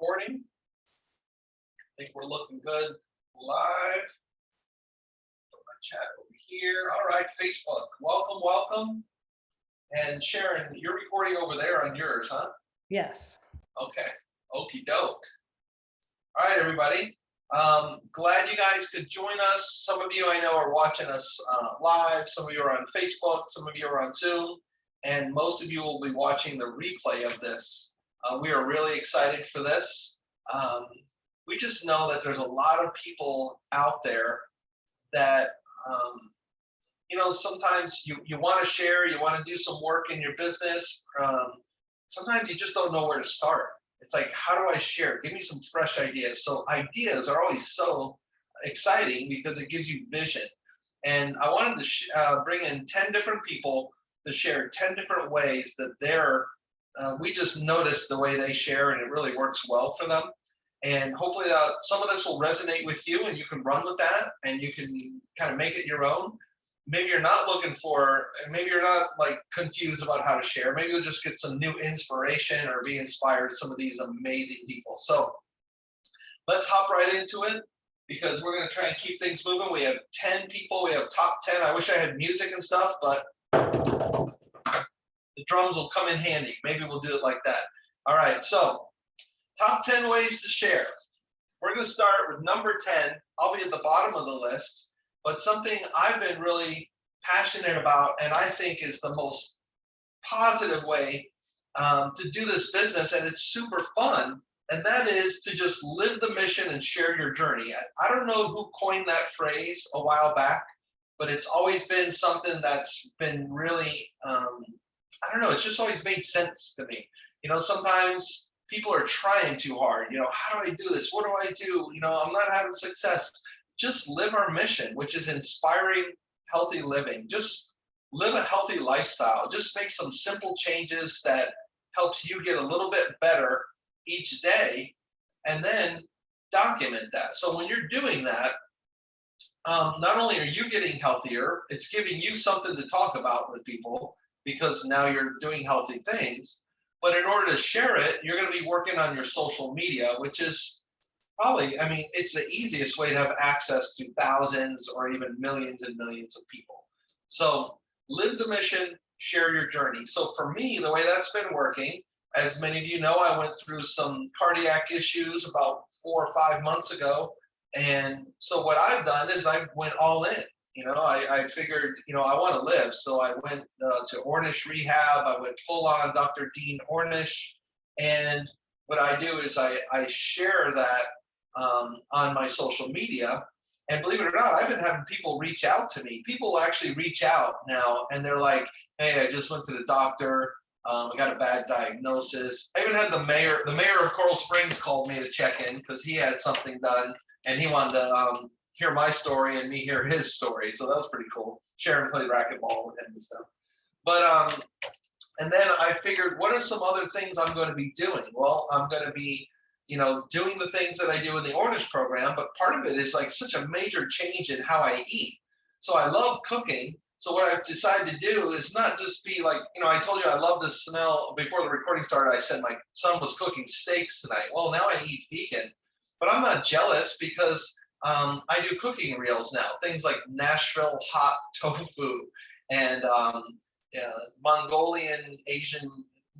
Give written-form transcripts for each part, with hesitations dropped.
recording. I think we're looking good live. Put my chat over here. All right, Facebook. Welcome. And Sharon, you're recording over there on yours, huh? Yes. Okay. Okie doke. All right, everybody. Glad you guys could join us. Some of you I know are watching us live. Some of you are on Facebook. Some of you are on Zoom. And most of you will be watching the replay of this. We are really excited for this. We just know that there's a lot of people out there that, sometimes you want to share, you want to do some work in your business. Sometimes you just don't know where to start. It's like, how do I share? Give me some fresh ideas. So ideas are always so exciting because it gives you vision. And I wanted to bring in 10 different people to share 10 different ways that we just noticed the way they share and it really works well for them. And hopefully some of this will resonate with you and you can run with that and you can kind of make it your own. Maybe you're not maybe you're not like confused about how to share. Maybe you'll just get some new inspiration or be inspired by some of these amazing people. So let's hop right into it because we're going to try and keep things moving. We have 10 people. We have top 10. I wish I had music and stuff, but the drums will come in handy. Maybe we'll do it like that. All right. So top 10 ways to share. We're going to start with number 10. I'll be at the bottom of the list. But something I've been really passionate about and I think is the most positive way to do this business, and it's super fun, and that is to just live the mission and share your journey. I don't know who coined that phrase a while back, but it's always been something that's been really, I don't know, it's just always made sense to me. Sometimes people are trying too hard. How do I do this? What do I do? I'm not having success. Just live our mission, which is inspiring healthy living. Just live a healthy lifestyle. Just make some simple changes that helps you get a little bit better each day, and then document that. So when you're doing that, not only are you getting healthier, it's giving you something to talk about with people because now you're doing healthy things. But in order to share it, you're going to be working on your social media, which is it's the easiest way to have access to thousands or even millions and millions of people. So live the mission, share your journey. So for me, the way that's been working, as many of you know, I went through some cardiac issues about 4 or 5 months ago. And so what I've done is I went all in. I figured, I want to live. So I went to Ornish Rehab. I went full on Dr. Dean Ornish. And what I do is I share that on my social media, and believe it or not, I've been having people reach out to me. People actually reach out now, and they're like, "Hey, I just went to the doctor. I got a bad diagnosis." I even had the mayor of Coral Springs called me to check in because he had something done, and he wanted to hear my story and me hear his story. So that was pretty cool. Sharon played racquetball with him and stuff. But and then I figured, what are some other things I'm going to be doing? Well, I'm going to be doing the things that I do in the Ornish program, but part of it is like such a major change in how I eat. So I love cooking. So what I've decided to do is not just be like, I told you I love the smell. Before the recording started, I said my son was cooking steaks tonight. Well, now I eat vegan, but I'm not jealous because I do cooking reels now. Things like Nashville hot tofu and Mongolian Asian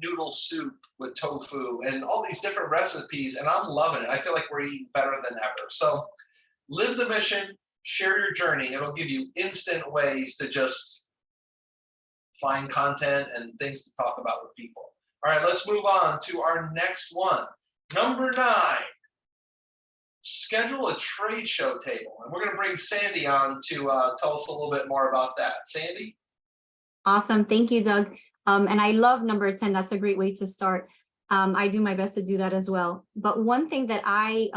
noodle soup with tofu and all these different recipes, and I'm loving it. I feel like we're eating better than ever. So live the mission, share your journey. It'll give you instant ways to just find content and things to talk about with people. All right, let's move on to our next one. Number 9, schedule a trade show table. And we're going to bring Sandy on to tell us a little bit more about that. Sandy? Awesome. Thank you, Doug. And I love number 10. That's a great way to start. I do my best to do that as well. But one way that I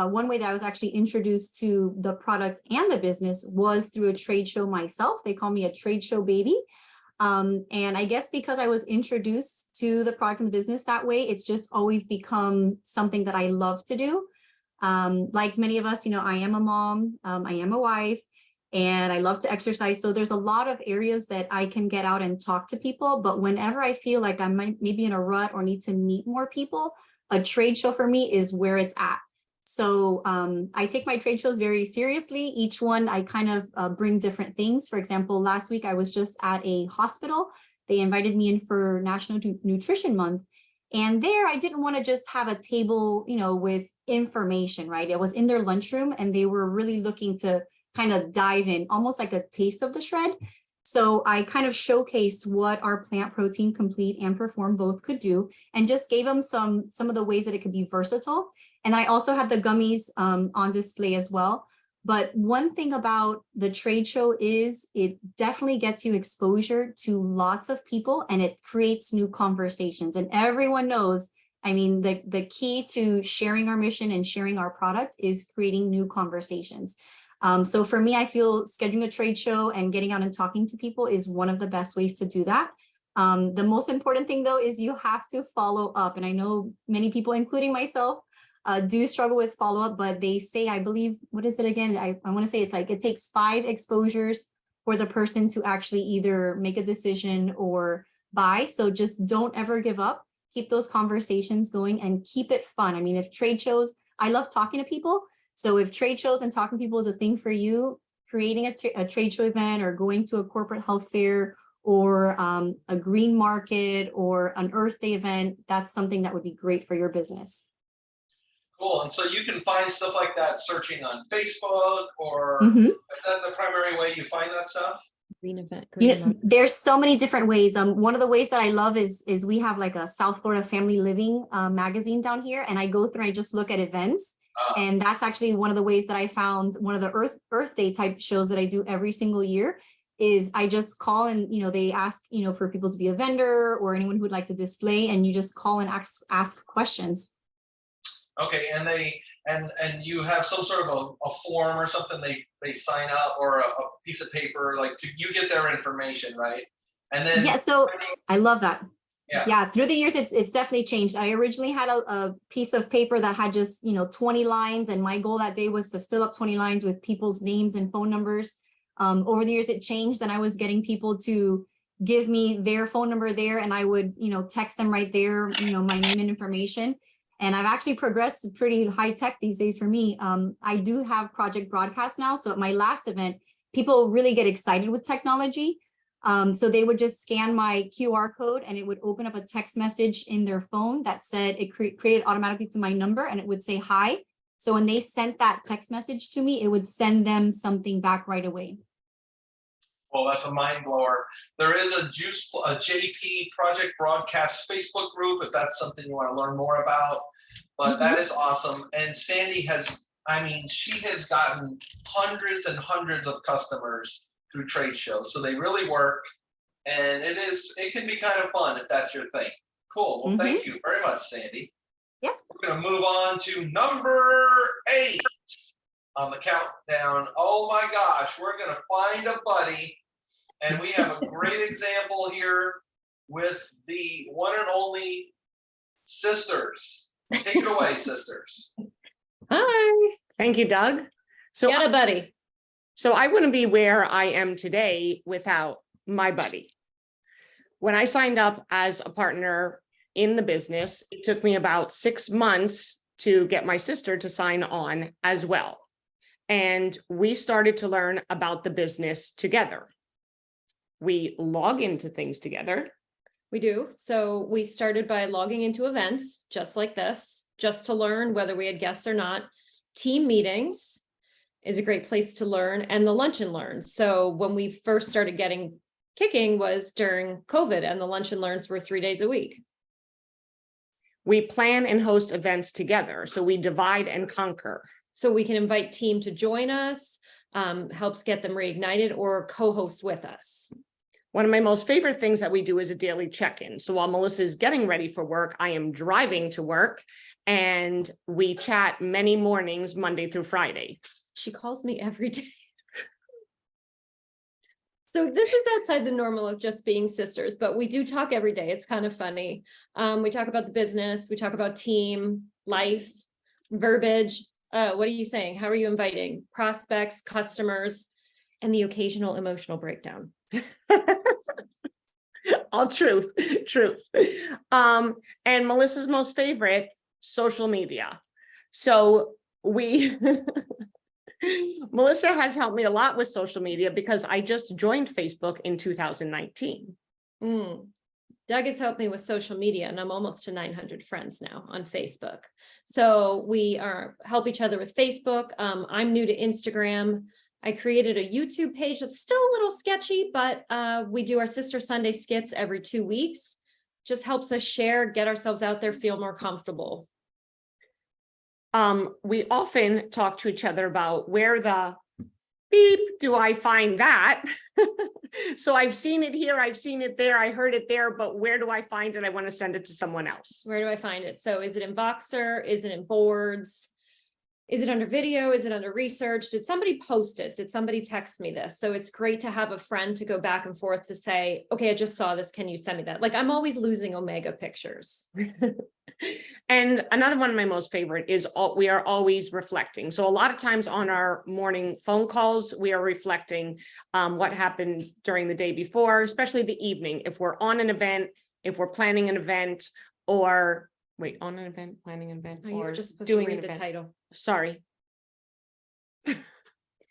was actually introduced to the product and the business was through a trade show myself. They call me a trade show baby. And I guess because I was introduced to the product and the business that way, it's just always become something that I love to do. Like many of us, I am a mom, I am a wife, and I love to exercise. So there's a lot of areas that I can get out and talk to people. But whenever I feel like I might maybe in a rut or need to meet more people, a trade show for me is where it's at. So I take my trade shows very seriously. Each one I kind of bring different things. For example, last week I was just at a hospital. They invited me in for National Nutrition Month. And there I didn't want to just have a table, with information, right? It was in their lunchroom and they were really looking to kind of dive in, almost like a taste of the shred. So I kind of showcased what our Plant Protein Complete and Perform both could do, and just gave them some of the ways that it could be versatile. And I also had the gummies on display as well. But one thing about the trade show is it definitely gets you exposure to lots of people, and it creates new conversations. And everyone knows, I mean, the key to sharing our mission and sharing our product is creating new conversations. So for me, I feel scheduling a trade show and getting out and talking to people is one of the best ways to do that. The most important thing, though, is you have to follow up. And I know many people, including myself, do struggle with follow-up, but they say, I believe, what is it again? I want to say it's like it takes 5 exposures for the person to actually either make a decision or buy. So just don't ever give up. Keep those conversations going and keep it fun. I mean, if trade shows, I love talking to people. So if trade shows and talking to people is a thing for you, creating a trade show event or going to a corporate health fair or a green market or an Earth Day event, that's something that would be great for your business. Cool. And so you can find stuff like that searching on Facebook, or Mhm. is that the primary way you find that stuff? Green event. There's so many different ways. One of the ways that I love is we have like a South Florida Family Living magazine down here, and I go through and I just look at events. And that's actually one of the ways that I found one of the Earth Day type shows that I do every single year is I just call and, they ask, for people to be a vendor or anyone who would like to display, and you just call and ask questions. Okay, and you have some sort of a form or something they sign up, or a piece of paper, like you get their information, right? And then yeah, so I love that. Yeah. Through the years it's definitely changed. I originally had a piece of paper that had just 20 lines, and my goal that day was to fill up 20 lines with people's names and phone numbers. Over the years it changed, and I was getting people to give me their phone number there, and I would text them right there my name and information. And I've actually progressed pretty high tech these days for me. I do have Project Broadcast now. So at my last event, people really get excited with technology. So they would just scan my QR code and it would open up a text message in their phone that said it created automatically to my number, and it would say hi. So when they sent that text message to me, it would send them something back right away. Well, that's a mind blower. There is a JP Project Broadcast Facebook group if that's something you want to learn more about. But that is awesome. And Sandy she has gotten hundreds and hundreds of customers through trade shows. So they really work, and it can be kind of fun if that's your thing. Cool. Well, thank you very much, Sandy. Yeah. We're going to move on to number 8 on the countdown. Oh my gosh, we're going to find a buddy. And we have a great example here with the one and only sisters. Take it away, sisters. Hi. Thank you, Doug. So, Get a buddy. so I wouldn't be where I am today without my buddy. When I signed up as a partner in the business, it took me about 6 months to get my sister to sign on as well. And we started to learn about the business together. We log into things together. We do. So we started by logging into events just like this, just to learn whether we had guests or not. Team meetings is a great place to learn, and the lunch and learn. So when we first started getting kicking was during COVID, and the lunch and learns were 3 days a week. We plan and host events together. So we divide and conquer. So we can invite team to join us, helps get them reignited, or co-host with us. One of my most favorite things that we do is a daily check-in. So while Melissa is getting ready for work, I am driving to work, and we chat many mornings, Monday through Friday. She calls me every day. So this is outside the normal of just being sisters, but we do talk every day. It's kind of funny. We talk about the business, we talk about team, life, verbiage. What are you saying? How are you inviting prospects, customers? and the occasional emotional breakdown. All truth. And Melissa's most favorite, social media. So we, Melissa has helped me a lot with social media because I just joined Facebook in 2019. Doug has helped me with social media, and I'm almost to 900 friends now on Facebook. So we help each other with Facebook. I'm new to Instagram. I created a YouTube page that's still a little sketchy, but we do our Sister Sunday skits every 2 weeks. Just helps us share, get ourselves out there, feel more comfortable. We often talk to each other about where the beep do I find that? So I've seen it here, I've seen it there, I heard it there, but where do I find it? I want to send it to someone else. Where do I find it? So is it in Voxer? Is it in boards? Is it under video? Is it under research? Did somebody post it? Did somebody text me this? So it's great to have a friend to go back and forth to say, okay, I just saw this. Can you send me that? Like, I'm always losing Omega pictures. And another one of my most favorite is we are always reflecting. So a lot of times on our morning phone calls, we are reflecting what happened during the day before, especially the evening. If we're on an event, if we're planning an event, or wait, on an event, planning an event, Oh, you or were just supposed doing to an read the event. title. Sorry.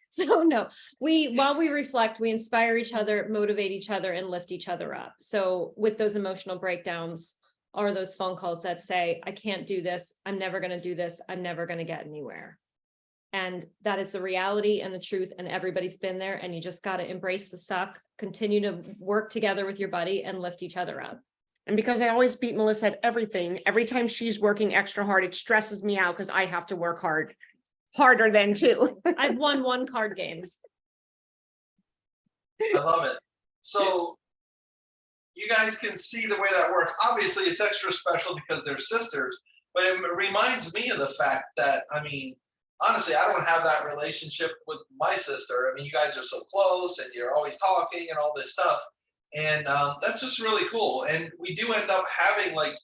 So no, while we reflect, we inspire each other, motivate each other, and lift each other up. So with those emotional breakdowns are those phone calls that say, I can't do this. I'm never going to do this. I'm never going to get anywhere. And that is the reality and the truth. And everybody's been there, and you just got to embrace the suck, continue to work together with your buddy and lift each other up. And because I always beat Melissa at everything, every time she's working extra hard, it stresses me out because I have to work harder than too. I've won one card game. I love it. So you guys can see the way that works. Obviously, it's extra special because they're sisters, but it reminds me of the fact that, I mean, honestly, I don't have that relationship with my sister. I mean, you guys are so close and you're always talking and all this stuff. And that's just really cool. And we do end up having like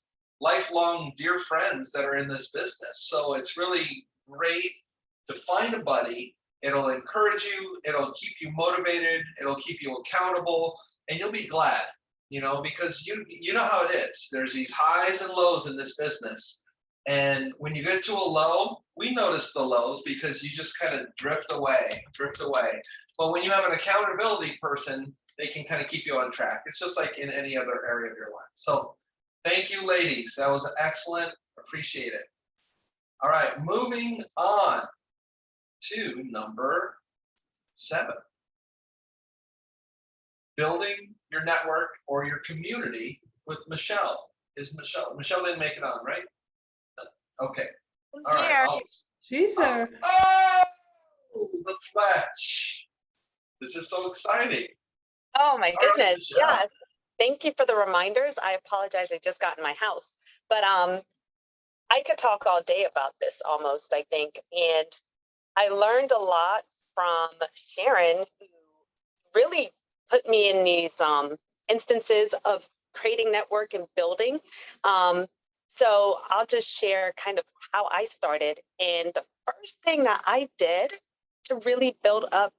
lifelong dear friends that are in this business. So it's really great to find a buddy. It'll encourage you. It'll keep you motivated. It'll keep you accountable, and you'll be glad, you know, because you know how it is. There's these highs and lows in this business. And when you get to a low, we notice the lows because you just kind of drift away. But when you have an accountability person, they can kind of keep you on track. It's just like in any other area of your life. So thank you, ladies. That was excellent. Appreciate it. All right, moving on to number 7. Building your network or your community with Michelle. Michelle didn't make it on, right? Okay. All right. She's there. Oh, the fletch. This is so exciting. Oh my All right, goodness, Michelle. yes. Thank you for the reminders. I apologize, I just got in my house. But I could talk all day about this almost, I think. And I learned a lot from Sharon, who really put me in these instances of creating network and building. So I'll just share kind of how I started. And the first thing that I did to really build up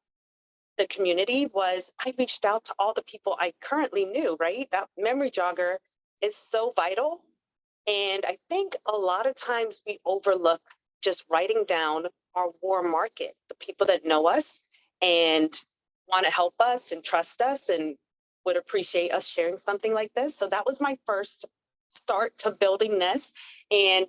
the community was I reached out to all the people I currently knew, right? That memory jogger is so vital. And I think a lot of times we overlook just writing down our warm market, the people that know us and want to help us and trust us and would appreciate us sharing something like this. So that was my first start to building this, and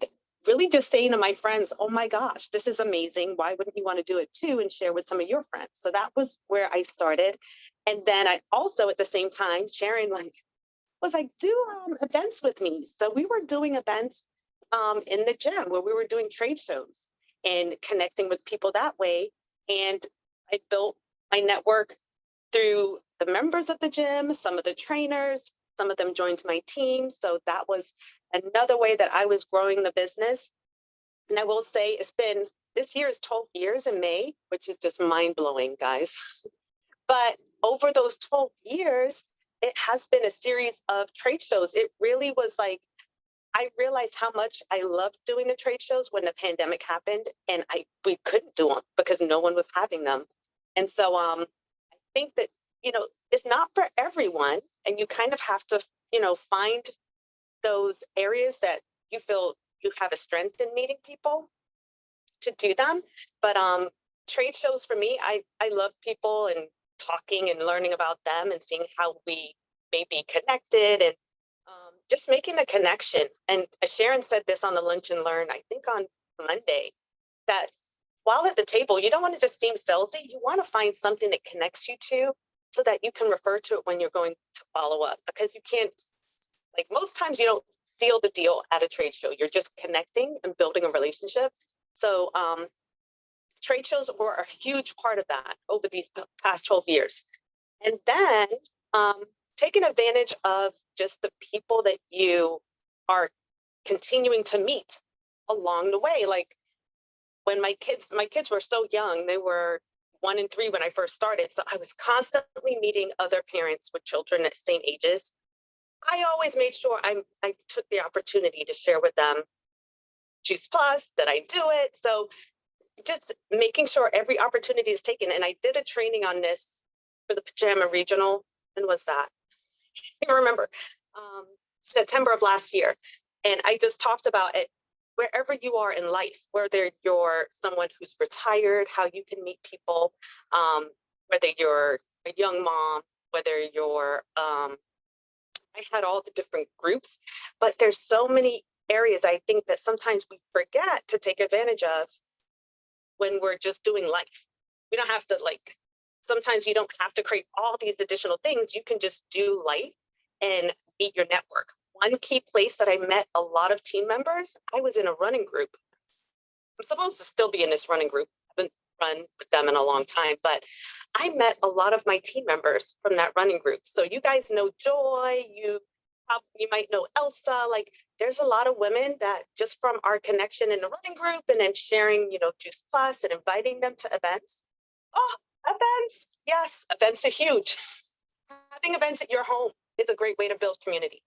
really just saying to my friends, oh my gosh, this is amazing. Why wouldn't you want to do it too and share with some of your friends? So that was where I started. And then I also at the same time, Sharon was like, do events with me. So we were doing events in the gym where we were doing trade shows and connecting with people that way. And I built my network through the members of the gym, some of the trainers, some of them joined my team. So that was another way that I was growing the business. And I will say this year is 12 years in May, which is just mind blowing, guys. But over those 12 years, it has been a series of trade shows. It really was like, I realized how much I loved doing the trade shows when the pandemic happened, and we couldn't do them because no one was having them. And so think that, it's not for everyone. And you kind of have to, find those areas that you feel you have a strength in meeting people to do them. But trade shows for me, I love people and talking and learning about them and seeing how we may be connected and just making a connection. And Sharon said this on the Lunch and Learn, I think on Monday, that while at the table, you don't want to just seem salesy. You want to find something that connects you to so that you can refer to it when you're going to follow up, because you can't, like most times you don't seal the deal at a trade show. You're just connecting and building a relationship. So trade shows were a huge part of that over these past 12 years. And then taking advantage of just the people that you are continuing to meet along the way. Like when my kids were so young, they were 1 and 3 when I first started. So I was constantly meeting other parents with children at same ages. I always made sure I took the opportunity to share with them Juice Plus, that I do it. So just making sure every opportunity is taken. And I did a training on this for the Pajama Regional. When was that? I can't remember. September of last year. And I just talked about it wherever you are in life, whether you're someone who's retired, how you can meet people, whether you're a young mom, whether you're, I had all the different groups, but there's so many areas I think that sometimes we forget to take advantage of when we're just doing life. We don't have to sometimes you don't have to create all these additional things. You can just do life and meet your network. One key place that I met a lot of team members, I was in a running group. I'm supposed to still be in this running group. I haven't run with them in a long time, but I met a lot of my team members from that running group. So you guys know Joy, you might know Elsa, there's a lot of women that just from our connection in the running group and then sharing, Juice Plus and inviting them to events. Oh, events. Yes, events are huge. Having events at your home is a great way to build community.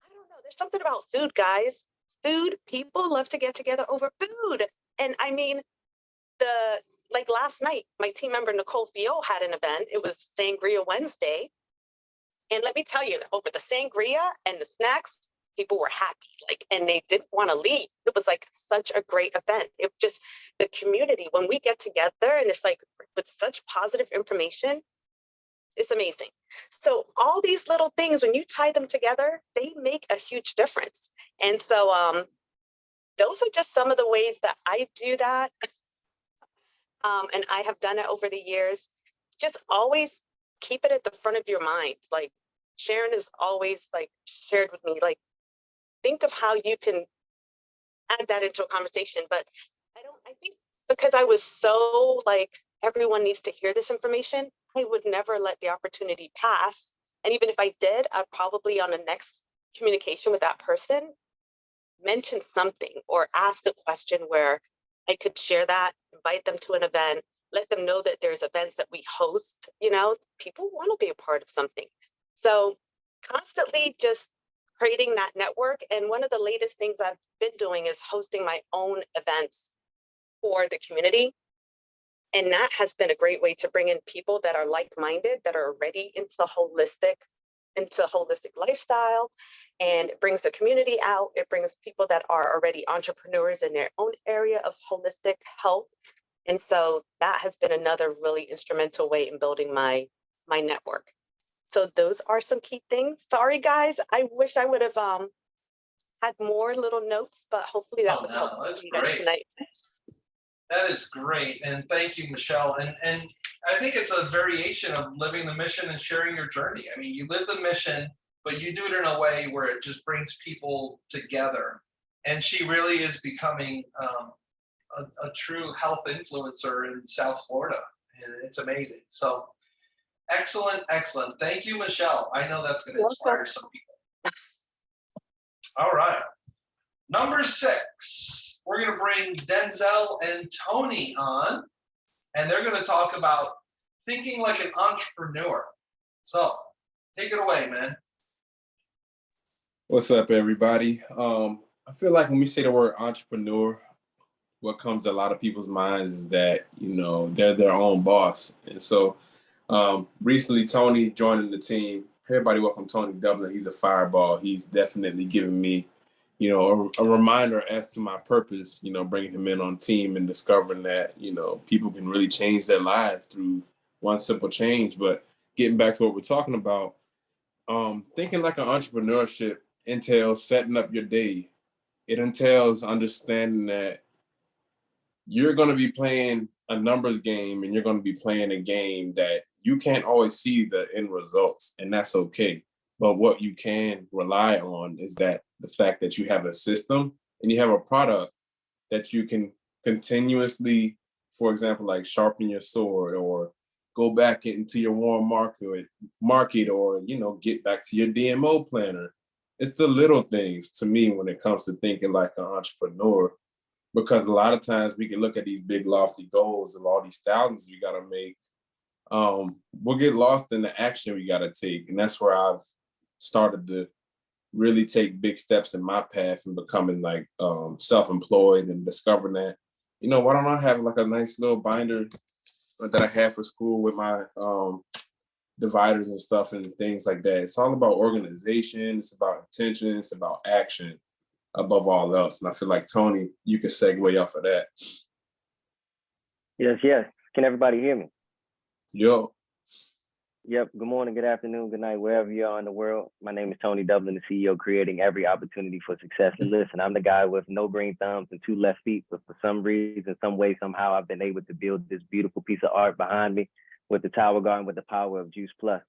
I don't know. There's something about food, guys. Food, people love to get together over food. And I mean, last night, my team member, Nicole Fio, had an event. It was Sangria Wednesday. And let me tell you, over the sangria and the snacks, people were happy, and they didn't want to leave. It was such a great event. It was just the community, when we get together and it's with such positive information, it's amazing. So all these little things, when you tie them together, they make a huge difference. And so those are just some of the ways that I do that. And I have done it over the years. Just always keep it at the front of your mind. Sharon has always shared with me, think of how you can add that into a conversation. But I think because I was so everyone needs to hear this information, I would never let the opportunity pass. And even if I did, I'd probably on the next communication with that person, mention something or ask a question where I could share that, invite them to an event, let them know that there's events that we host. People want to be a part of something. So constantly just creating that network. And one of the latest things I've been doing is hosting my own events for the community. And that has been a great way to bring in people that are like-minded, that are already into holistic lifestyle. And it brings the community out. It brings people that are already entrepreneurs in their own area of holistic health. And so that has been another really instrumental way in building my network. So those are some key things. Sorry, guys. I wish I would have had more little notes, but hopefully that was helpful That's for you guys great. tonight. That is great. And thank you, Michelle. And I think it's a variation of living the mission and sharing your journey. I mean, you live the mission, but you do it in a way where it just brings people together. And she really is becoming a true health influencer in South Florida. And it's amazing. So excellent, excellent. Thank you, Michelle. I know that's going to inspire some people. All right. Number 6, we're going to bring Denzel and Tony on, and they're going to talk about thinking like an entrepreneur. So take it away, man. What's up, everybody? I feel like when we say the word entrepreneur, what comes to a lot of people's minds is that, they're their own boss. And so Recently, Tony joining the team. Everybody welcome Tony Dublin. He's a fireball. He's definitely given me, a reminder as to my purpose, bringing him in on team and discovering that, people can really change their lives through one simple change. But getting back to what we're talking about, thinking like an entrepreneurship entails setting up your day. It entails understanding that you're going to be playing a numbers game and you're going to be playing a game that you can't always see the end results, and that's okay. But what you can rely on is that the fact that you have a system and you have a product that you can continuously, for example, like sharpen your sword or go back into your warm market or, get back to your DMO planner. It's the little things to me when it comes to thinking like an entrepreneur, because a lot of times we can look at these big lofty goals of all these thousands we got to make. We'll get lost in the action we got to take. And that's where I've started to really take big steps in my path and becoming like self-employed and discovering that, why don't I have like a nice little binder that I have for school with my dividers and stuff and things like that. It's all about organization. It's about intention. It's about action above all else. And I feel like, Tony, you can segue off of that. Yes. Can everybody hear me? Yo. Yep. Good morning, good afternoon, good night, wherever you are in the world. My name is Tony Dublin, the CEO, creating every opportunity for success. And listen, I'm the guy with no green thumbs and 2 left feet, but for some reason, some way, somehow, I've been able to build this beautiful piece of art behind me with the Tower Garden with the power of Juice Plus.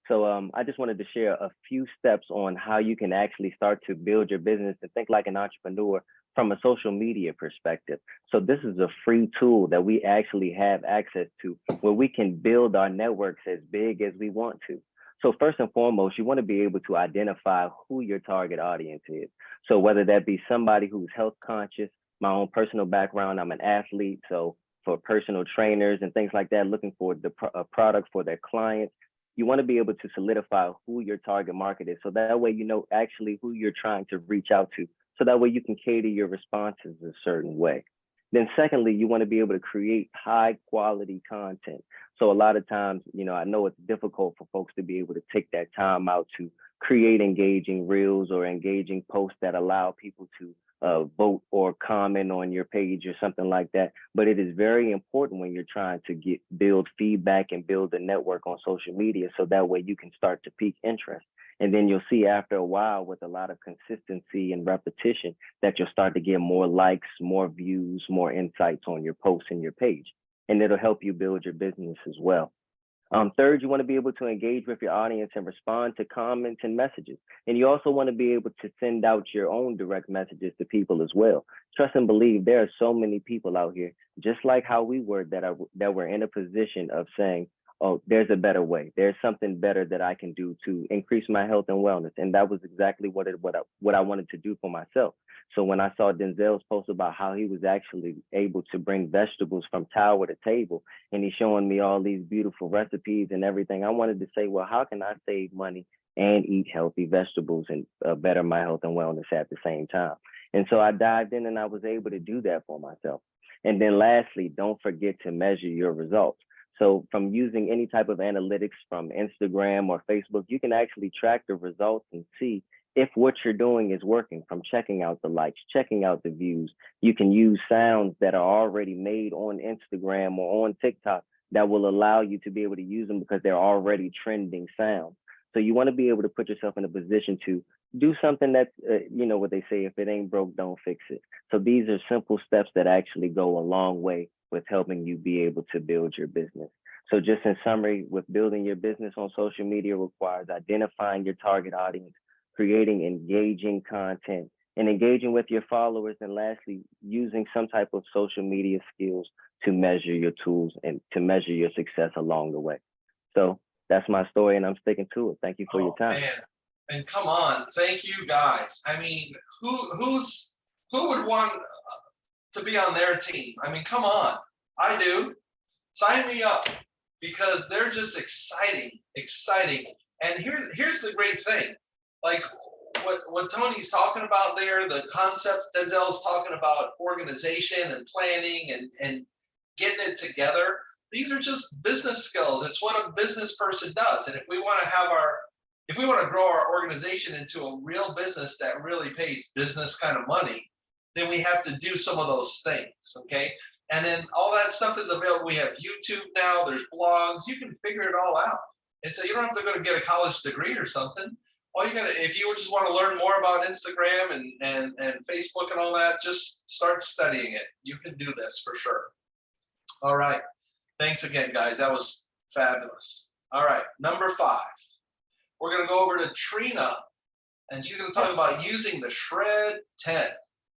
So I just wanted to share a few steps on how you can actually start to build your business and think like an entrepreneur from a social media perspective. So this is a free tool that we actually have access to where we can build our networks as big as we want to. So first and foremost, you want to be able to identify who your target audience is. So whether that be somebody who's health conscious, my own personal background, I'm an athlete. So for personal trainers and things like that, looking for a product for their clients, you want to be able to solidify who your target market is. So that way, you know actually who you're trying to reach out to. So that way you can cater your responses a certain way. Then secondly, you want to be able to create high quality content. So a lot of times, I know it's difficult for folks to be able to take that time out to create engaging reels or engaging posts that allow people to vote or comment on your page or something like that. But it is very important when you're trying to build feedback and build a network on social media. So that way you can start to pique interest. And then you'll see after a while with a lot of consistency and repetition that you'll start to get more likes, more views, more insights on your posts and your page. And it'll help you build your business as well. Third, you want to be able to engage with your audience and respond to comments and messages. And you also want to be able to send out your own direct messages to people as well. Trust and believe there are so many people out here, just like how we were, that were in a position of saying, oh, there's a better way. There's something better that I can do to increase my health and wellness. And that was exactly what I wanted to do for myself. So when I saw Denzel's post about how he was actually able to bring vegetables from tower to table, and he's showing me all these beautiful recipes and everything, I wanted to say, well, how can I save money and eat healthy vegetables and better my health and wellness at the same time? And so I dived in and I was able to do that for myself. And then lastly, don't forget to measure your results. So from using any type of analytics from Instagram or Facebook, you can actually track the results and see if what you're doing is working, from checking out the likes, checking out the views. You can use sounds that are already made on Instagram or on TikTok that will allow you to be able to use them because they're already trending sounds. So you want to be able to put yourself in a position to do something that, what they say, if it ain't broke, don't fix it. So these are simple steps that actually go a long way with helping you be able to build your business. So just in summary, with building your business on social media requires identifying your target audience, creating engaging content, and engaging with your followers. And lastly, using some type of social media skills to measure your tools and to measure your success along the way. So that's my story and I'm sticking to it. Thank you for your time. Man. And come on, thank you guys. I mean, who would want to be on their team? I mean, come on. I do. Sign me up, because they're just exciting. And here's the great thing. Like what Tony's talking about there, the concepts Denzel's talking about, organization and planning and getting it together. these are just business skills. It's what a business person does. And if we want to grow our organization into a real business that really pays business kind of money, then we have to do some of those things. Okay. And then all that stuff is available. We have YouTube now, there's blogs, you can figure it all out. And so you don't have to go to get a college degree or something. All you gotta, if you just want to learn more about Instagram and Facebook and all that, just start studying it. You can do this for sure. All right. Thanks again, guys. That was fabulous. All right, number 5. We're gonna go over to Trina, and she's gonna talk about using the Shred 10.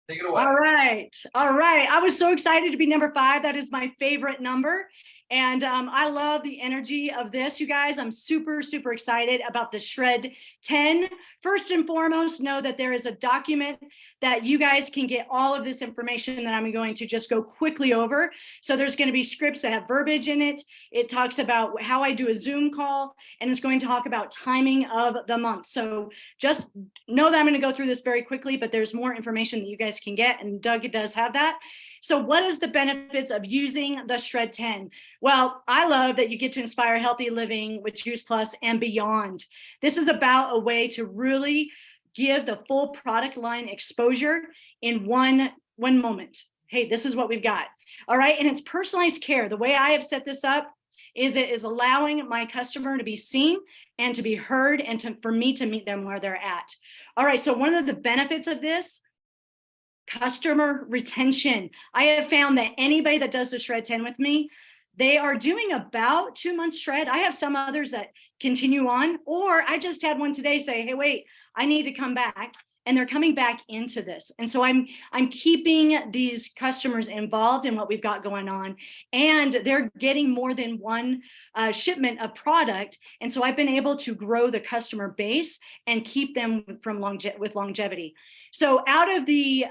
Take it away. All right. I was so excited to be number 5. That is my favorite number. And I love the energy of this, you guys. I'm super, super excited about the Shred 10. First and foremost, know that there is a document that you guys can get all of this information that I'm going to just go quickly over. So there's going to be scripts that have verbiage in it. It talks about how I do a Zoom call, and it's going to talk about timing of the month. So just know that I'm going to go through this very quickly, but there's more information that you guys can get, and Doug does have that. So what is the benefits of using the Shred 10? Well, I love that you get to inspire healthy living with Juice Plus and beyond. This is about a way to really give the full product line exposure in one moment. Hey, this is what we've got. All right, and it's personalized care. The way I have set this up is it is allowing my customer to be seen and to be heard, and for me to meet them where they're at. All right, so one of the benefits of this, customer retention. I have found that anybody that does the Shred 10 with me, they are doing about 2 months Shred. I have some others that continue on, or I just had one today say, hey, wait, I need to come back. And they're coming back into this. And so I'm keeping these customers involved in what we've got going on, and they're getting more than one shipment of product. And so I've been able to grow the customer base and keep them from with longevity. So out of the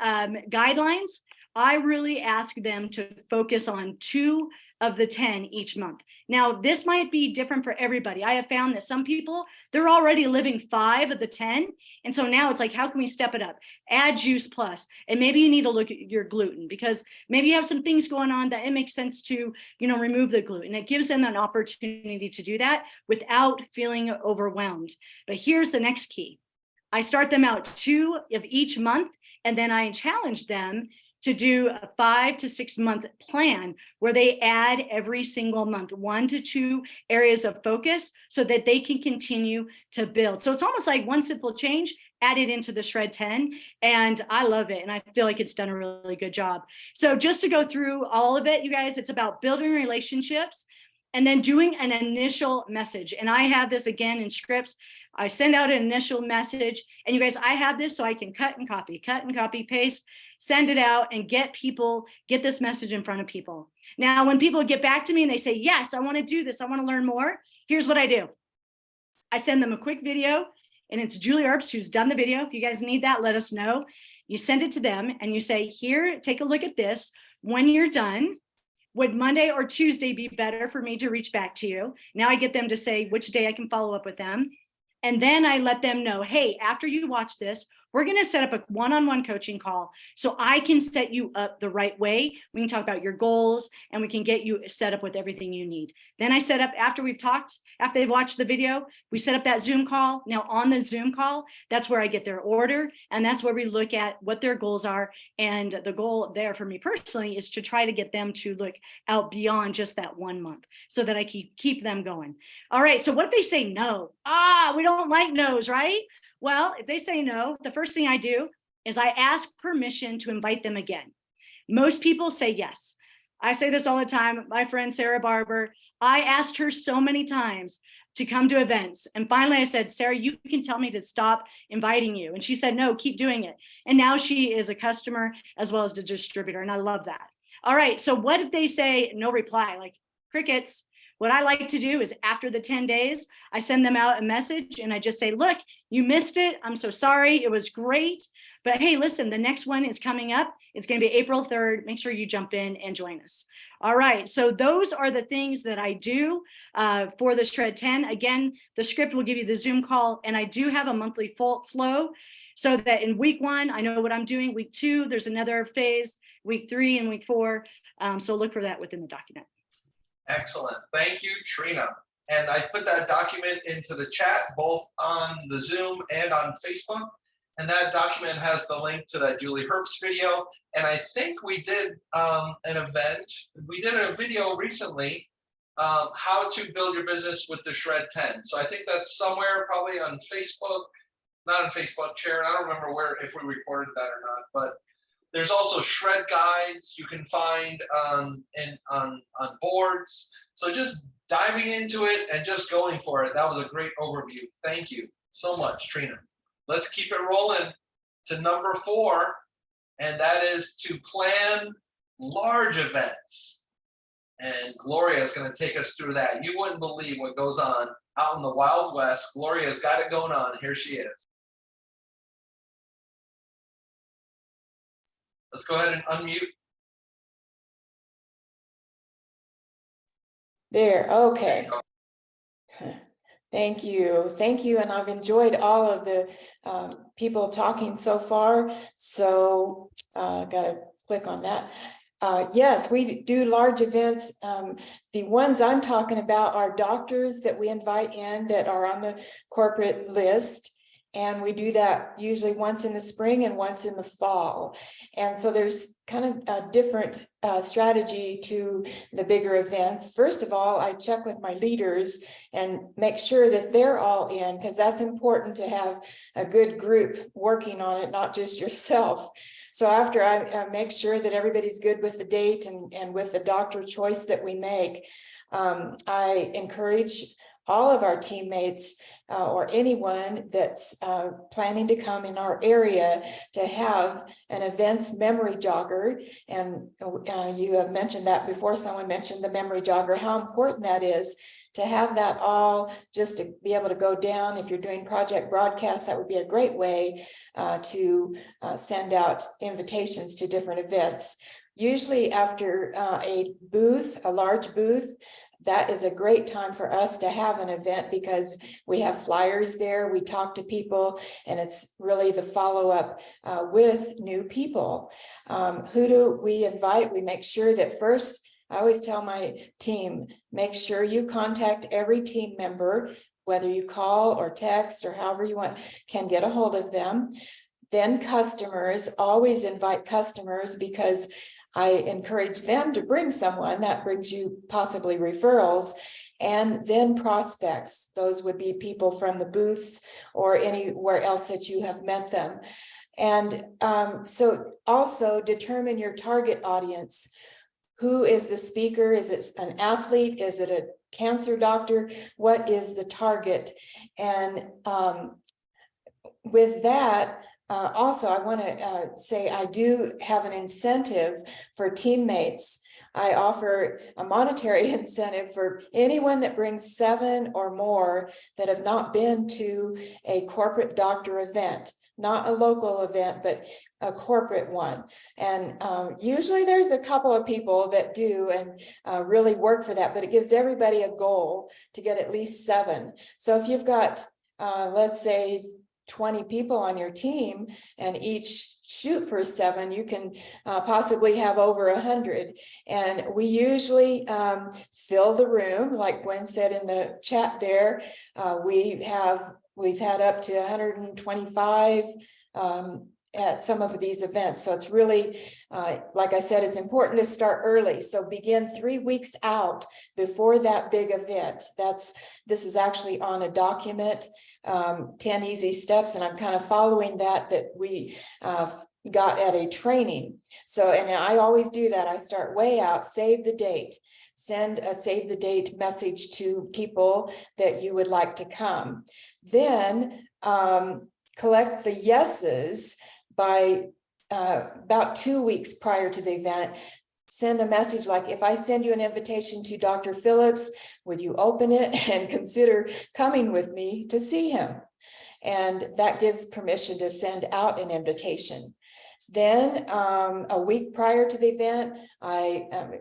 guidelines, I really ask them to focus on 2 of the 10 each month. Now, this might be different for everybody. I have found that some people, they're already living 5 of the 10. And so now it's like, how can we step it up? Add Juice Plus. And maybe you need to look at your gluten, because maybe you have some things going on that it makes sense to, remove the gluten. It gives them an opportunity to do that without feeling overwhelmed. But here's the next key. I start them out 2 of each month, and then I challenge them to do a 5 to 6 month plan where they add every single month 1 to 2 areas of focus so that they can continue to build. So it's almost like one simple change added into the Shred 10, and I love it. And I feel like it's done a really good job. So just to go through all of it, you guys, it's about building relationships and then doing an initial message. And I have this again in scripts. I send out an initial message, and you guys, I have this so I can cut and copy, paste, send it out, and get this message in front of people. Now, when people get back to me and they say, yes, I want to do this, I want to learn more, here's what I do. I send them a quick video, and it's Julie Earps who's done the video. If you guys need that, let us know. You send it to them and you say, here, take a look at this. When you're done, would Monday or Tuesday be better for me to reach back to you? Now I get them to say which day I can follow up with them. And then I let them know, hey, after you watch this, we're going to set up a one-on-one coaching call so I can set you up the right way. We can talk about your goals, and we can get you set up with everything you need. Then I set up, after we've talked, after they've watched the video, we set up that Zoom call. Now on the Zoom call, that's where I get their order, and that's where we look at what their goals are. And the goal there for me personally is to try to get them to look out beyond just that 1 month so that I keep them going. All right, so what if they say no? We don't like no's, right? Well, if they say no, the first thing I do is I ask permission to invite them again. Most people say yes. I say this all the time. My friend Sarah Barber, I asked her so many times to come to events. And finally I said, Sarah, you can tell me to stop inviting you. And she said, no, keep doing it. And now she is a customer as well as a distributor. And I love that. All right, so what if they say no reply, like crickets? What I like to do is after the 10 days, I send them out a message and I just say, look, you missed it. I'm so sorry. It was great. But hey, listen, the next one is coming up. It's going to be April 3rd. Make sure you jump in and join us. All right. So those are the things that I do for the Shred 10. Again, the script will give you the Zoom call, and I do have a monthly flow so that in week 1, I know what I'm doing. Week 2, there's another phase, week 3 and week 4. So look for that within the document. Excellent. Thank you, Trina. And I put that document into the chat, both on the Zoom and on Facebook. And that document has the link to that Julie Herbst video. And I think we did an event. We did a video recently, how to build your business with the Shred 10. So I think that's somewhere probably on Facebook, not on Facebook, Sharon. I don't remember where, if we recorded that or not, but there's also shred guides you can find on boards. So just diving into it and just going for it. That was a great overview. Thank you so much, Trina. Let's keep it rolling to number 4, and that is to plan large events. And Gloria is going to take us through that. You wouldn't believe what goes on out in the Wild West. Gloria's got it going on. Here she is. Let's go ahead and unmute. There, okay. Thank you. Thank you. And I've enjoyed all of the people talking so far. So got to click on that. Yes, we do large events. The ones I'm talking about are doctors that we invite in that are on the corporate list. And we do that usually once in the spring and once in the fall. And so there's kind of a different strategy to the bigger events. First of all, I check with my leaders and make sure that they're all in, because that's important to have a good group working on it, not just yourself. So after I make sure that everybody's good with the date and with the doctor choice that we make, I encourage all of our teammates or anyone that's planning to come in our area to have an events memory jogger. And you have mentioned that before. Someone mentioned the memory jogger, how important that is to have that all, just to be able to go down. If you're doing project broadcasts, that would be a great way to send out invitations to different events. Usually after a large booth, that is a great time for us to have an event, because we have flyers there, we talk to people, and it's really the follow-up with new people. Who do we invite? We make sure that first, I always tell my team, make sure you contact every team member, whether you call or text or however you can get a hold of them. Then customers, always invite customers, because I encourage them to bring someone. That brings you possibly referrals. And then prospects. Those would be people from the booths or anywhere else that you have met them. And so also determine your target audience. Who is the speaker? Is it an athlete? Is it a cancer doctor? What is the target? And with that, also, I want to say I do have an incentive for teammates. I offer a monetary incentive for anyone that brings 7 or more that have not been to a corporate doctor event, not a local event, but a corporate one. And usually there's a couple of people that do and really work for that, but it gives everybody a goal to get at least 7. So if you've got, let's say, 20 people on your team and each shoot for 7, you can possibly have over 100. And we usually fill the room, like Gwen said in the chat there. We've had up to 125 at some of these events. So it's really, like I said, it's important to start early. So begin 3 weeks out before that big event. This is actually on a document, 10 easy steps, and I'm kind of following that we got at a training. So, and I always do that. I start way out, save the date, send a save the date message to people that you would like to come. Then collect the yeses by about 2 weeks prior to the event. Send a message like, if I send you an invitation to Dr. Phillips, would you open it and consider coming with me to see him? And that gives permission to send out an invitation. Then a week prior to the event,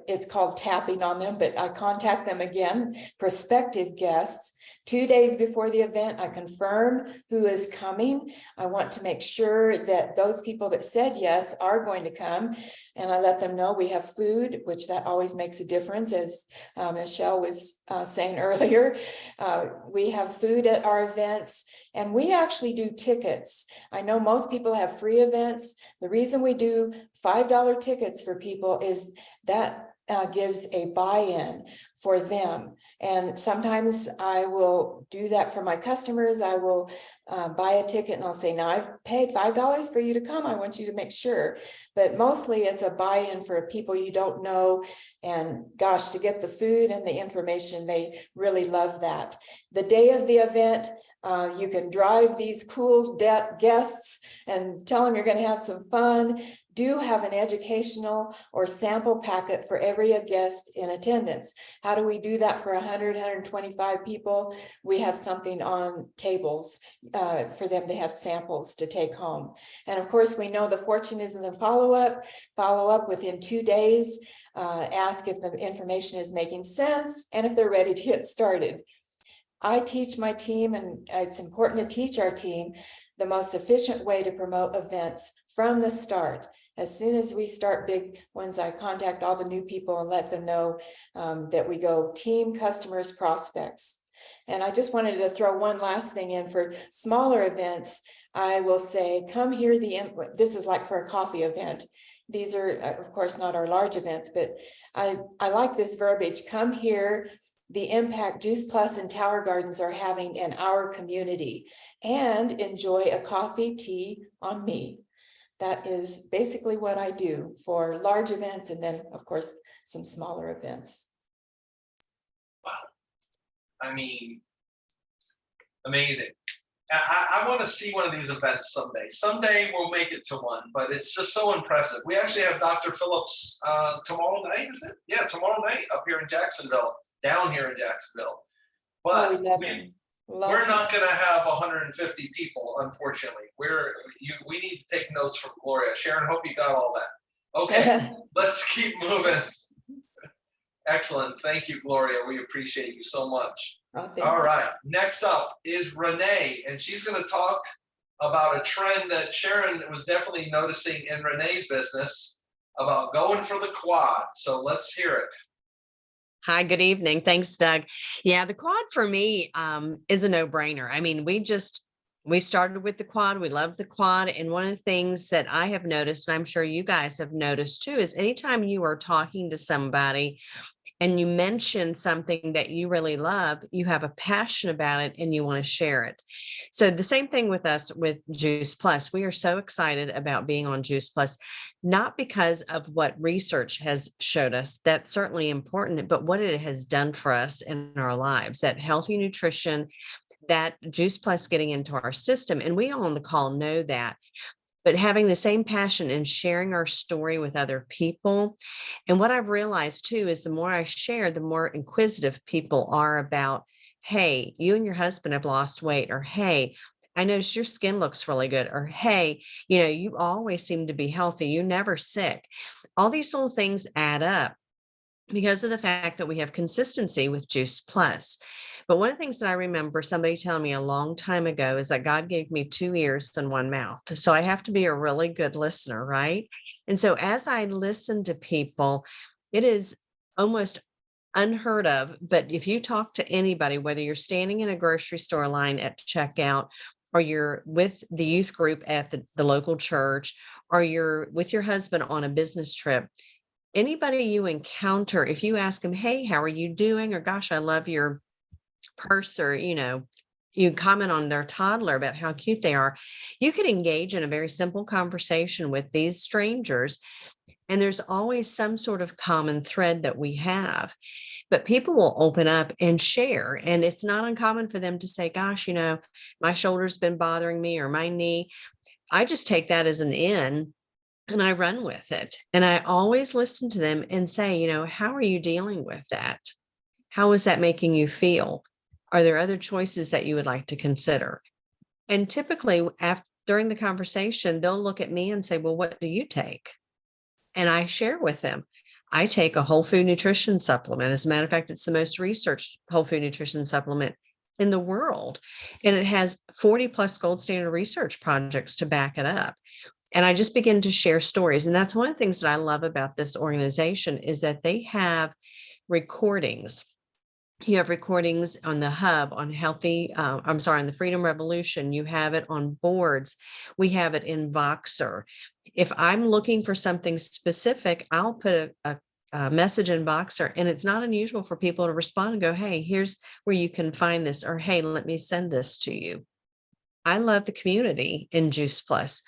it's called tapping on them, but I contact them again, prospective guests. 2 days before the event, I confirm who is coming. I want to make sure that those people that said yes are going to come. And I let them know we have food, which that always makes a difference, as Michelle was saying earlier. We have food at our events, and we actually do tickets. I know most people have free events. The reason we do $5 tickets for people is that gives a buy-in for them. And sometimes I will do that for my customers. I will buy a ticket and I'll say, now I've paid $5 for you to come. I want you to make sure. But mostly it's a buy-in for people you don't know. And gosh, to get the food and the information, they really love that. The day of the event, you can drive these cool guests and tell them you're going to have some fun. Do have an educational or sample packet for every guest in attendance. How do we do that for 100, 125 people? We have something on tables for them to have samples to take home. And of course, we know the fortune is in the follow-up within 2 days. Ask if the information is making sense and if they're ready to get started. I teach my team, and it's important to teach our team the most efficient way to promote events from the start. As soon as we start big ones, I contact all the new people and let them know that we go team, customers, prospects. And I just wanted to throw one last thing in for smaller events. I will say, come hear this is like for a coffee event. These are, of course, not our large events, but I like this verbiage. Come hear the impact Juice Plus and Tower Gardens are having in our community, and enjoy a coffee, tea on me. That is basically what I do for large events, and then of course some smaller events. Wow. I mean, amazing. I want to see one of these events someday. Someday we'll make it to one, but it's just so impressive. We actually have Dr. Phillips tomorrow night, is it? Yeah, tomorrow night up here in Jacksonville, down here in Jacksonville. But we love him. we're not going to have 150 people, unfortunately. We need to take notes from Gloria. Sharon, hope you got all that. Okay, let's keep moving. Excellent. Thank you, Gloria. We appreciate you so much. All right. Next up is Renee, and she's going to talk about a trend that Sharon was definitely noticing in Renee's business about going for the quad. So let's hear it. Hi, good evening. Thanks, Doug. Yeah, the quad for me is a no-brainer. I mean, we started with the quad. We love the quad. And one of the things that I have noticed, and I'm sure you guys have noticed too, is anytime you are talking to somebody and you mention something that you really love, you have a passion about it and you want to share it. So the same thing with us with Juice Plus. We are so excited about being on Juice Plus, not because of what research has showed us. That's certainly important, but what it has done for us in our lives, that healthy nutrition, that Juice Plus getting into our system. And we all on the call know that. But having the same passion and sharing our story with other people. And what I've realized too is the more I share, the more inquisitive people are about, hey, you and your husband have lost weight, or hey, I noticed your skin looks really good, or hey, you always seem to be healthy. You're never sick. All these little things add up because of the fact that we have consistency with Juice Plus. But one of the things that I remember somebody telling me a long time ago is that God gave me 2 ears and 1 mouth. So I have to be a really good listener, right? And so as I listen to people, it is almost unheard of. But if you talk to anybody, whether you're standing in a grocery store line at checkout, or you're with the youth group at the local church, or you're with your husband on a business trip, anybody you encounter, if you ask them, hey, how are you doing? Or gosh, I love your purse, or you comment on their toddler about how cute they are, you could engage in a very simple conversation with these strangers, and there's always some sort of common thread that we have. But people will open up and share, and it's not uncommon for them to say, gosh, my shoulder's been bothering me, or my knee. I just take that as an in and I run with it, and I always listen to them and say, how are you dealing with that? How is that making you feel? Are there other choices that you would like to consider? And typically, during the conversation, they'll look at me and say, well, what do you take? And I share with them. I take a whole food nutrition supplement. As a matter of fact, it's the most researched whole food nutrition supplement in the world. And it has 40 plus gold standard research projects to back it up. And I just begin to share stories. And that's one of the things that I love about this organization is that they have recordings. You have recordings on the Hub, on on the Freedom Revolution. You have it on boards. We have it in Voxer. If I'm looking for something specific, I'll put a message in Voxer, and it's not unusual for people to respond and go, hey, here's where you can find this, or hey, let me send this to you. I love the community in Juice Plus,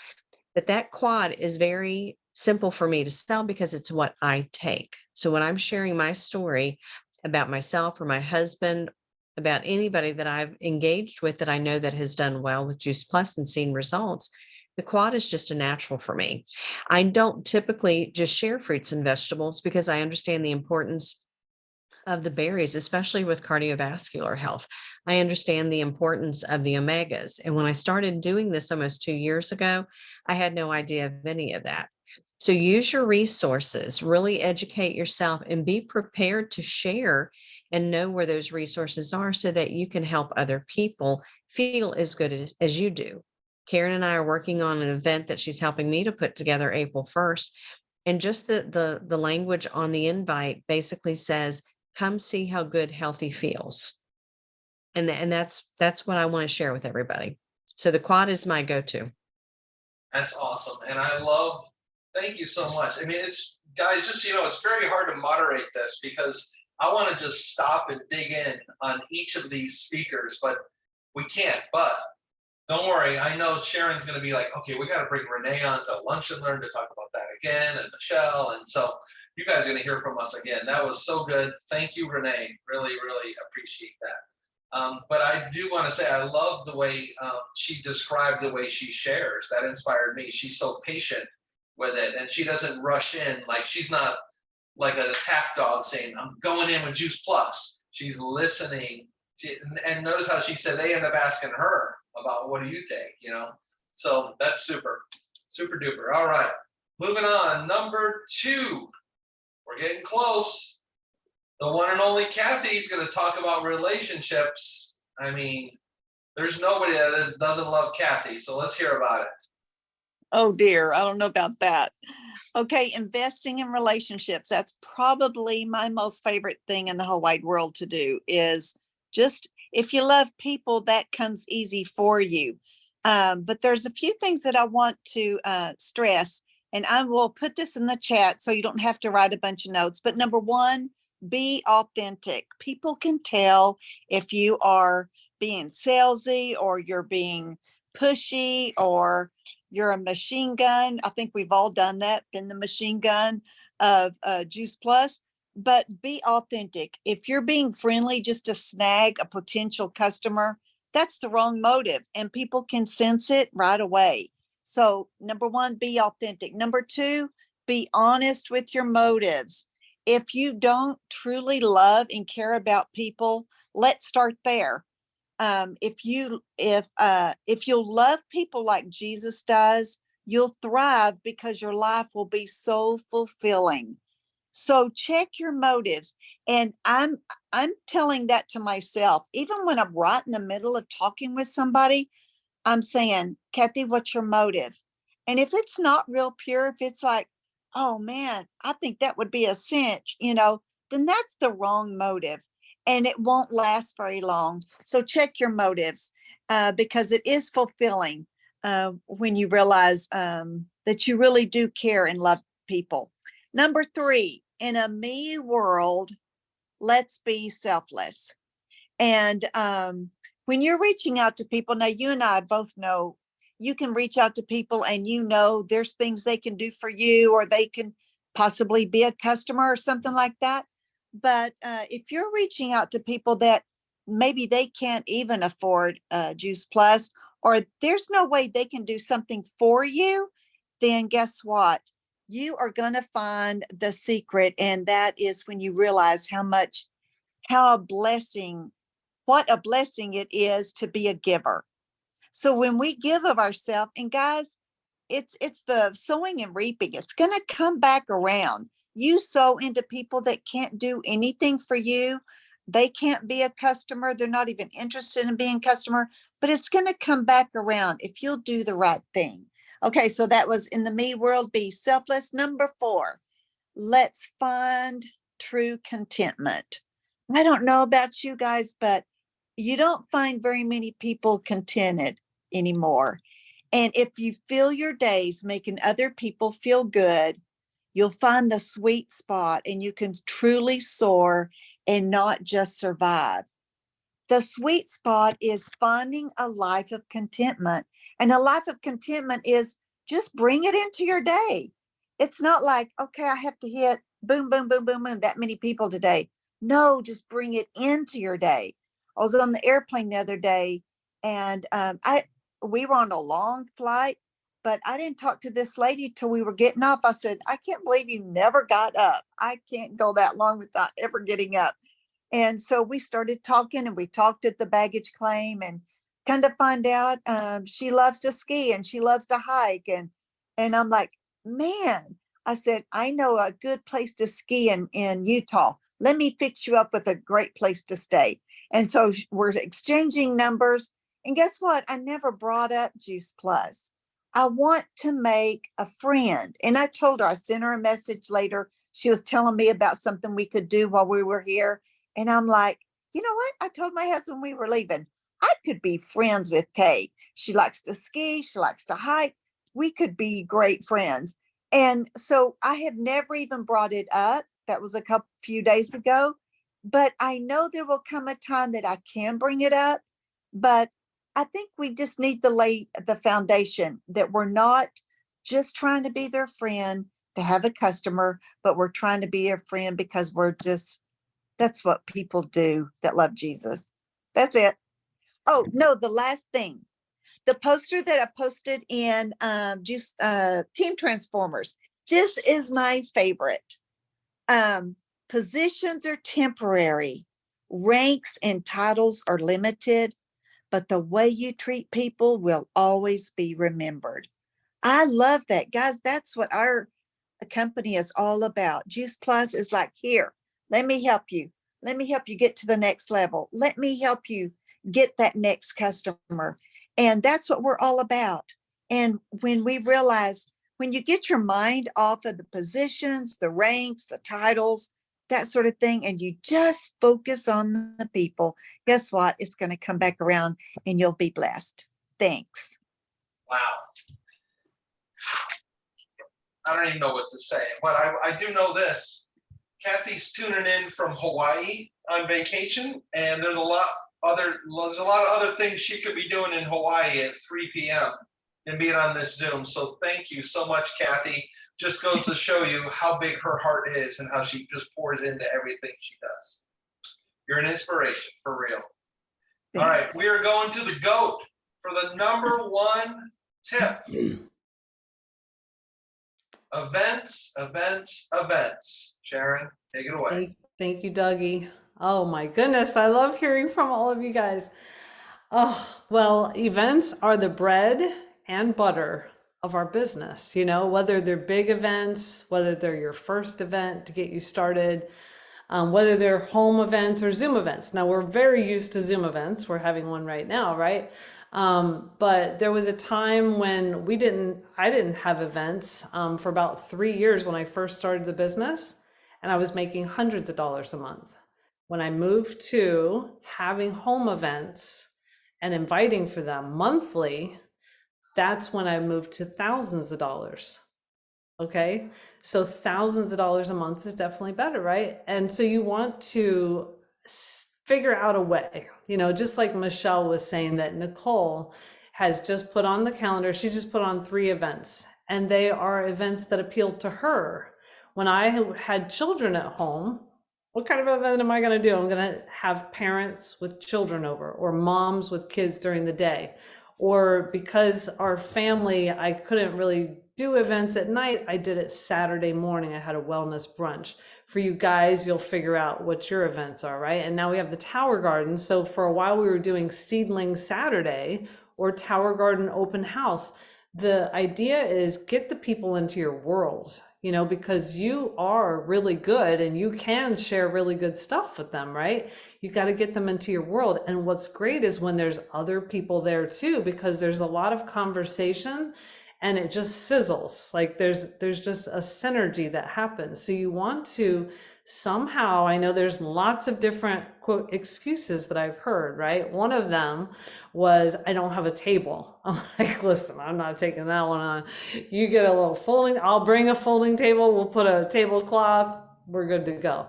but that quad is very simple for me to sell because it's what I take. So when I'm sharing my story about myself or my husband, about anybody that I've engaged with that I know that has done well with Juice Plus and seen results, the quad is just a natural for me. I don't typically just share fruits and vegetables because I understand the importance of the berries, especially with cardiovascular health. I understand the importance of the omegas. And when I started doing this almost 2 years ago, I had no idea of any of that. So use your resources, really educate yourself, and be prepared to share and know where those resources are so that you can help other people feel as good as you do. Karen and I are working on an event that she's helping me to put together April 1st. And just the language on the invite basically says, come see how good healthy feels. And that's what I want to share with everybody. So the quad is my go-to. That's awesome. And thank you so much. I mean, it's guys, just so you know, it's very hard to moderate this because I want to just stop and dig in on each of these speakers, but we can't. But don't worry, I know Sharon's going to be like, okay, we got to bring Renee on to Lunch and Learn to talk about that again, and Michelle. And so you guys are going to hear from us again. That was so good. Thank you, Renee. Really, really appreciate that. But I do want to say I love the way she described the way she shares. That inspired me. She's so patient with it, and she doesn't rush in. Like, she's not like an attack dog saying, I'm going in with Juice Plus. She's listening. And notice how she said they end up asking her about what do you take, you know? So that's super, super duper. All right, moving on. Number 2, we're getting close. The one and only Kathy is going to talk about relationships. I mean, there's nobody that doesn't love Kathy. So let's hear about it. Oh dear, I don't know about that. Okay, investing in relationships. That's probably my most favorite thing in the whole wide world to do is just, if you love people, that comes easy for you. But there's a few things that I want to stress, and I will put this in the chat so you don't have to write a bunch of notes. But number 1, be authentic. People can tell if you are being salesy or you're being pushy or you're a machine gun. I think we've all done that, been the machine gun of Juice Plus. But be authentic. If you're being friendly just to snag a potential customer, that's the wrong motive, and people can sense it right away. So number 1, be authentic. Number 2, be honest with your motives. If you don't truly love and care about people, let's start there. If you'll love people like Jesus does, you'll thrive because your life will be so fulfilling. So check your motives. And I'm telling that to myself, even when I'm right in the middle of talking with somebody, I'm saying, Kathy, what's your motive? And if it's not real pure, if it's like, oh man, I think that would be a cinch, then that's the wrong motive and it won't last very long. So check your motives because it is fulfilling when you realize that you really do care and love people. Number 3, in a me world, let's be selfless. And when you're reaching out to people, now you and I both know you can reach out to people and there's things they can do for you, or they can possibly be a customer or something like that. But if you're reaching out to people that maybe they can't even afford Juice Plus, or there's no way they can do something for you, then guess what? You are going to find the secret. And that is when you realize what a blessing it is to be a giver. So when we give of ourselves, and guys, it's the sowing and reaping. It's going to come back around. You sow into people that can't do anything for you. They can't be a customer. They're not even interested in being a customer, but it's going to come back around if you'll do the right thing. Okay, so that was in the me world, be selfless. Number 4, let's find true contentment. I don't know about you guys, but you don't find very many people contented anymore. And if you fill your days making other people feel good, you'll find the sweet spot and you can truly soar and not just survive. The sweet spot is finding a life of contentment. And a life of contentment is just bring it into your day. It's not like, okay, I have to hit boom, boom, boom, boom, boom, that many people today. No, just bring it into your day. I was on the airplane the other day and we were on a long flight, but I didn't talk to this lady till we were getting off. I said, I can't believe you never got up. I can't go that long without ever getting up. And so we started talking and we talked at the baggage claim and kind of find out she loves to ski and she loves to hike. And I'm like, man, I said, I know a good place to ski in Utah. Let me fix you up with a great place to stay. And so we're exchanging numbers. And guess what? I never brought up Juice Plus. I want to make a friend. And I told her, I sent her a message later. She was telling me about something we could do while we were here. And I'm like, you know what? I told my husband we were leaving, I could be friends with Kay. She likes to ski. She likes to hike. We could be great friends. And so I have never even brought it up. That was a few days ago. But I know there will come a time that I can bring it up. But I think we just need to lay the foundation that we're not just trying to be their friend to have a customer, but we're trying to be a friend because that's what people do that love Jesus. That's it. Oh, no, the last thing, the poster that I posted in Team Transformers. This is my favorite. Positions are temporary. Ranks and titles are limited. But the way you treat people will always be remembered. I love that, guys. That's what our company is all about. Juice Plus is like, here, let me help you. Let me help you get to the next level. Let me help you get that next customer. And that's what we're all about. And when we realize, when you get your mind off of the positions, the ranks, the titles, that sort of thing, and you just focus on the people, guess what? It's going to come back around and you'll be blessed. Thanks. Wow. I don't even know what to say, but I do know this. Kathy's tuning in from Hawaii on vacation, and there's a lot of other things she could be doing in Hawaii at 3 p.m. than being on this Zoom. So thank you so much, Kathy. Just goes to show you how big her heart is and how she just pours into everything she does. You're an inspiration, for real. Thanks. All right, we are going to the GOAT for the number 1 tip. Events. Sharon, take it away. Thank you, Dougie. Oh my goodness, I love hearing from all of you guys. Oh, well, events are the bread and butter of our business, whether they're big events, whether they're your first event to get you started, whether they're home events or Zoom events. Now, we're very used to Zoom events. We're having one right now, right? But there was a time when I didn't have events for about 3 years when I first started the business, and I was making hundreds of dollars a month. When I moved to having home events and inviting for them monthly, that's when I moved to thousands of dollars. Okay. So thousands of dollars a month is definitely better, right? And so you want to figure out a way, just like Michelle was saying that Nicole has just put on the calendar. She just put on 3 events, and they are events that appealed to her. When I had children at home, what kind of event am I going to do? I'm going to have parents with children over, or moms with kids during the day. Or because our family, I couldn't really do events at night, I did it Saturday morning. I had a wellness brunch. For you guys, you'll figure out what your events are, right? And now we have the Tower Garden. So for a while we were doing Seedling Saturday, or Tower Garden open house. The idea is get the people into your world, you know, because you are really good and you can share really good stuff with them, right? You got to get them into your world. And what's great is when there's other people there too, because there's a lot of conversation and it just sizzles. Like there's just a synergy that happens. So you want to somehow, I know there's lots of different quote excuses that I've heard, right? One of them was, I don't have a table. I'm like, listen, I'm not taking that one on. You get a little folding, I'll bring a folding table, we'll put a tablecloth, we're good to go.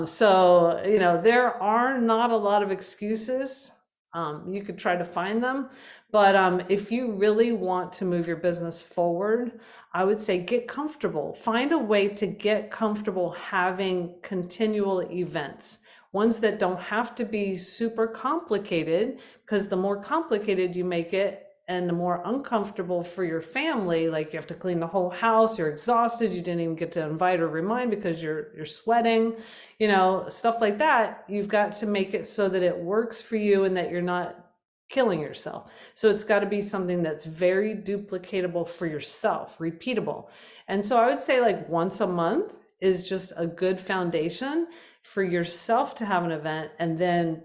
So, you know, there are not a lot of excuses. You could try to find them, but if you really want to move your business forward, I would say get comfortable. Find a way to get comfortable having continual events, ones that don't have to be super complicated, because the more complicated you make it and the more uncomfortable for your family, like you have to clean the whole house, you're exhausted, you didn't even get to invite or remind because you're sweating, you know, stuff like that. You've got to make it so that it works for you and that you're not killing yourself. So it's got to be something that's very duplicatable for yourself, repeatable. And so I would say like once a month is just a good foundation for yourself to have an event, and then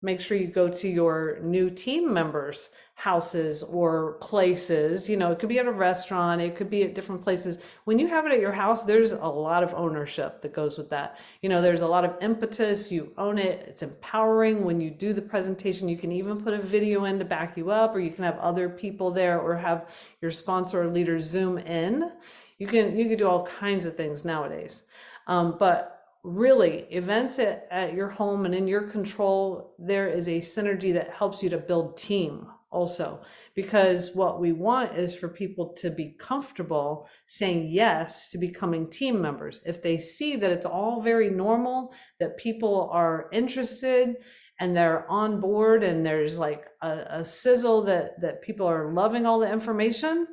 make sure you go to your new team members' houses or places. You know, it could be at a restaurant, it could be at different places. When you have it at your house, there's a lot of ownership that goes with that. You know, there's a lot of impetus, you own it, it's empowering. When you do the presentation, you can even put a video in to back you up, or you can have other people there, or have your sponsor or leader zoom in. You can do all kinds of things nowadays. But really, events at your home and in your control, there is a synergy that helps you to build team also, because what we want is for people to be comfortable saying yes to becoming team members. If they see that it's all very normal, that people are interested and they're on board, and there's like a sizzle that people are loving all the information,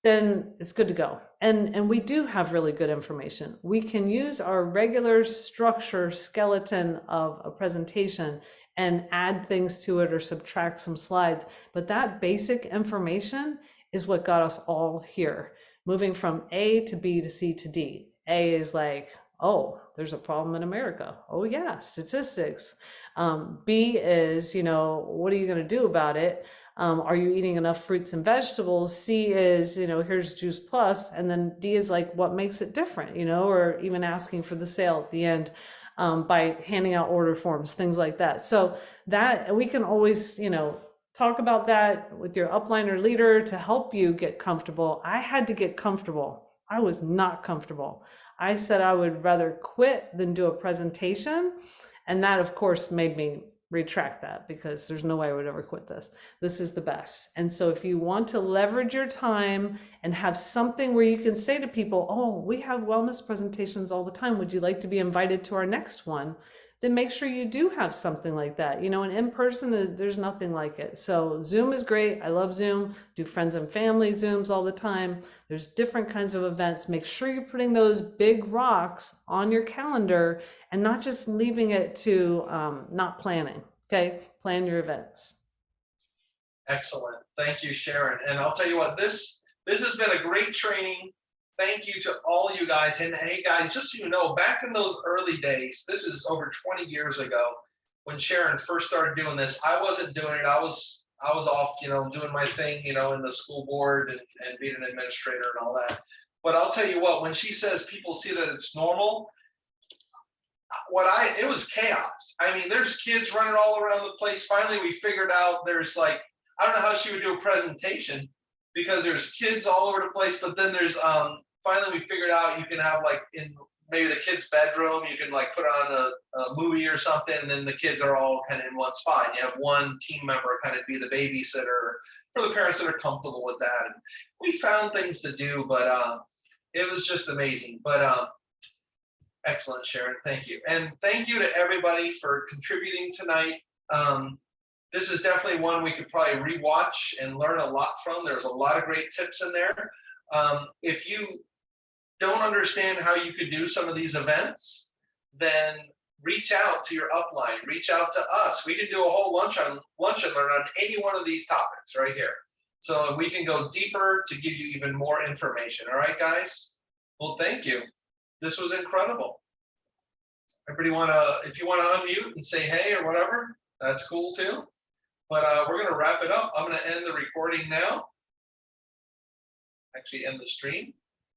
then it's good to go. And we do have really good information. We can use our regular structure skeleton of a presentation and add things to it or subtract some slides. But that basic information is what got us all here, moving from A to B to C to D. A is like, oh, there's a problem in America. Oh yeah, statistics. B is, you know, what are you going to do about it? Are you eating enough fruits and vegetables? C is, you know, here's Juice Plus. And then D is like, what makes it different, you know, or even asking for the sale at the end by handing out order forms, things like that. So that we can always, you know, talk about that with your upliner leader to help you get comfortable. I had to get comfortable. I was not comfortable. I said I would rather quit than do a presentation. And that, of course, made me retract that, because there's no way I would ever quit this. This is the best. And so if you want to leverage your time and have something where you can say to people, oh, we have wellness presentations all the time, would you like to be invited to our next one? Then make sure you do have something like that. You know, and in person, there's nothing like it. So Zoom is great. I love Zoom. Do friends and family Zooms all the time. There's different kinds of events. Make sure you're putting those big rocks on your calendar and not just leaving it to not planning. Okay, plan your events. Excellent. Thank you, Sharon. And I'll tell you what, this has been a great training. Thank you to all you guys. And hey guys, just so you know, back in those early days, this is over 20 years ago, when Sharon first started doing this, I wasn't doing it. I was off, you know, doing my thing, you know, in the school board and being an administrator and all that. But I'll tell you what, when she says people see that it's normal, it was chaos. I mean, there's kids running all around the place. Finally, we figured out there's like, I don't know how she would do a presentation, because there's kids all over the place, but then there's finally we figured out you can have like in maybe the kid's bedroom, you can like put on a movie or something, and then the kids are all kind of in one spot. And you have one team member kind of be the babysitter for the parents that are comfortable with that. And we found things to do, but it was just amazing. But excellent, Sharon, thank you. And thank you to everybody for contributing tonight. This is definitely one we could probably rewatch and learn a lot from. There's a lot of great tips in there. If you don't understand how you could do some of these events, then reach out to your upline, reach out to us. We can do a whole lunch and learn on any one of these topics right here. So we can go deeper to give you even more information. All right, guys? Well, thank you. This was incredible. Everybody if you want to unmute and say hey or whatever, that's cool too. But we're going to wrap it up. I'm going to end the recording now. Actually end the stream.